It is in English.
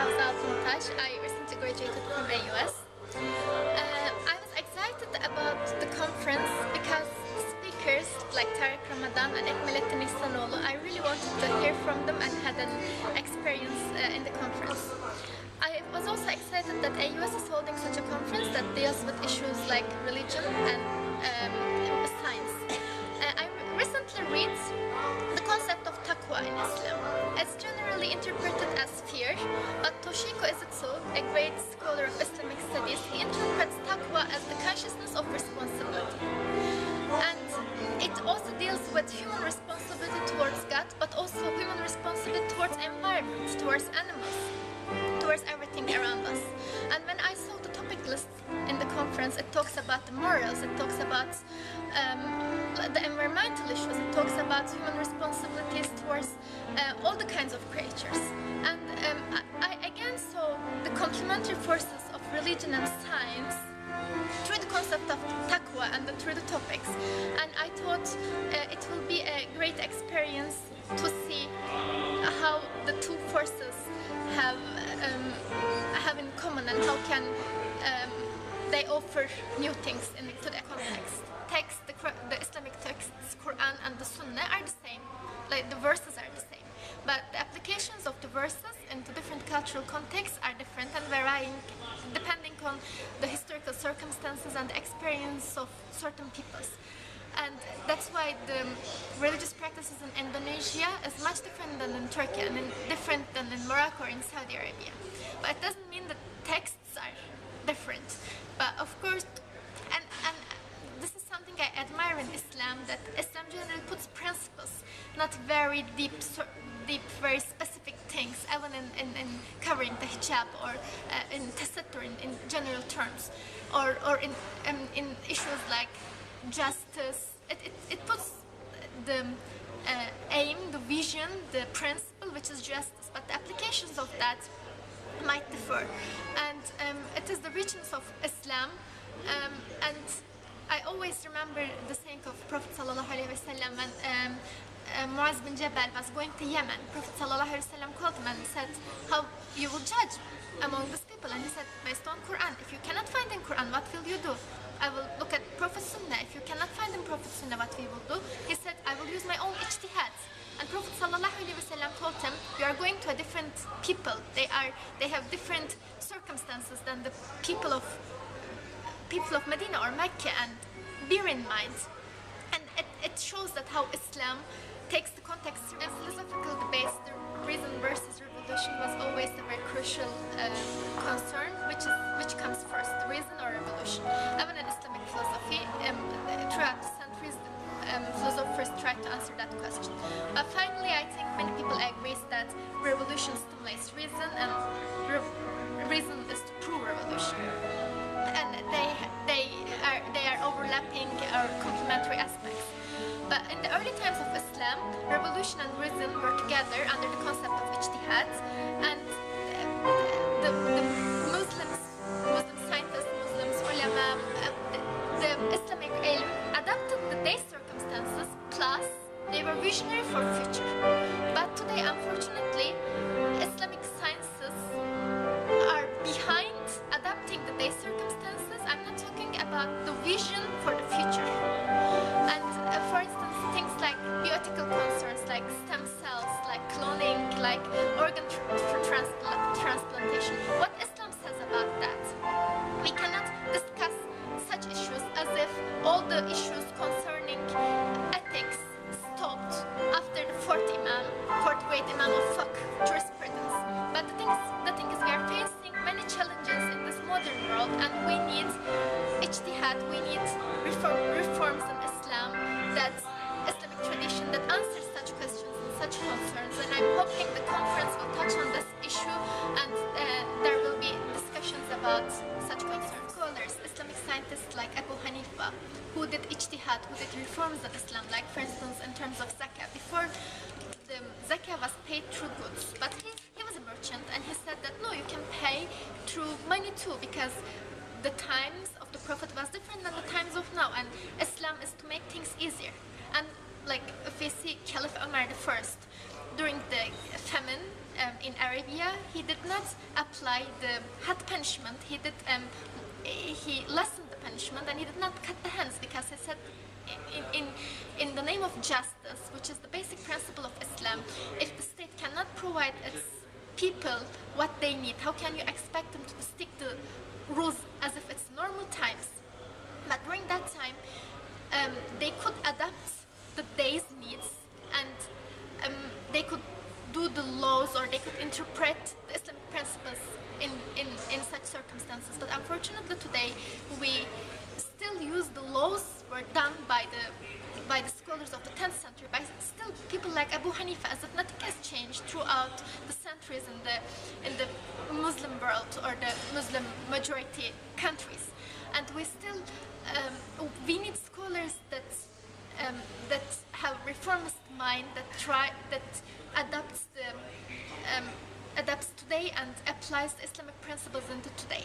Ravza Altuntas. I recently graduated from the AUS. I was excited about the conference because speakers like Tarek Ramadan and Ekmelettin İhsanoğlu, I really wanted to hear from them and had an experience in the conference. I was also excited that AUS is holding such a conference that deals with issues like religion and science. I recently read the concept of taqwa in Islam. It's generally interpreted as fear, but Toshiko Izutsu, a great scholar of Islamic studies, he interprets taqwa as the consciousness of responsibility. And it also deals with human responsibility towards God, but also human responsibility towards environment, towards animals, towards everything around us. And when I saw the topic list in the conference, it talks about the morals, it talks about the environmental issues, it talks about human responsibilities towards all the kinds of creatures. And I again saw the complementary forces of religion and science through the concept of taqwa and through the topics. And I thought it will be a great experience to see how the two forces have in common and how can they offer new things into the context. The Islamic texts, Quran and the Sunnah are the same, like the verses are the same, but the applications of the verses into different cultural contexts are different and varying depending on the historical circumstances and the experience of certain peoples. And that's why the religious practices in Indonesia is much different than in Turkey and different than in Morocco or in Saudi Arabia. But it doesn't mean that texts are different. But of course, and this is something I admire in Islam, that Islam generally puts principles, not very deep, very specific things, even in covering the hijab or in tasattur in general terms, or in issues like justice. It puts the aim, the vision, the principle, which is justice, but the applications of that might differ. And it is the regions of Islam, and I always remember the saying of Prophet sallallahu alaihi wasallam when Muaz bin Jabal was going to Yemen. Prophet sallallahu alaihi wasallam called him and said, "How you will judge among these people?" And he said, "Based on Quran. If you cannot find in Quran, what will you do?" I will look at Prophet Sunnah. If you cannot find in Prophet Sunnah, what we will do? He said, I will use my own ijtihad. And Prophet sallallahu alaihi wasallam told him, you are going to a different people. They have different circumstances than the people of Medina or Mecca, and bear in mind. And it shows that how Islam takes the context. In philosophical debates, the reason versus revolution was always a very crucial concern, which comes first, the reason or revolution. Even in Islamic philosophy, throughout the centuries, philosophers tried to answer that question. But finally, I think many people agree that revolution stimulates reason, and reason is to prove revolution. And they are overlapping or complementary aspects. But in the early times of Islam, revolution and reason were together under the concept of ijtihad, and the Muslim scientists, Muslims, ulama, the Islamic ilm adapted the day's circumstances, plus they were visionary for future. But today, unfortunately, Islamic sciences are behind adapting the day's circumstances. I'm not talking about the vision for the future. And for instance, things like bioethical concerns, like stem cells, like cloning, like organ transplantation. What Islam says about that? We cannot discuss such issues as if all the issues concerning ethics stopped after the fourth great imam of fiqh, jurisprudence. But the thing is, we are facing many challenges in this modern world, and we need ijtihad, we need reforms in Islam, that Islamic tradition that answers such questions and such concerns. And I'm hoping the conference will touch on this issue, and there will be discussions about such concerns. Scholars, Islamic scientists like Abu Hanifa, who did ijtihad, who did reforms in Islam, like for instance in terms of zakah. Before, the zakah was paid through goods, but he was a merchant, and he said that no, you can pay through money too, because the times of the Prophet was different than the times of now, and Islam is to make things easier. And like if we see Caliph Umar I, during the famine in Arabia, he did not apply the had punishment. He lessened the punishment, and he did not cut the hands, because he said, in the name of justice, which is the basic principle of Islam, if the state cannot provide its people what they need, how can you expect them to stick to rules as if it's normal times? But during that time, they could adapt the day's needs, and they could do the laws, or they could interpret the Islamic principles in such circumstances. But unfortunately today, we still use the laws were done by the scholars of the 10th century, by still people like Abu Hanifa, as if nothing has changed throughout the centuries in the Muslim world, or the Muslim majority countries. And we still we need scholars that have reformist mind, that adapts today and applies Islamic principles into today.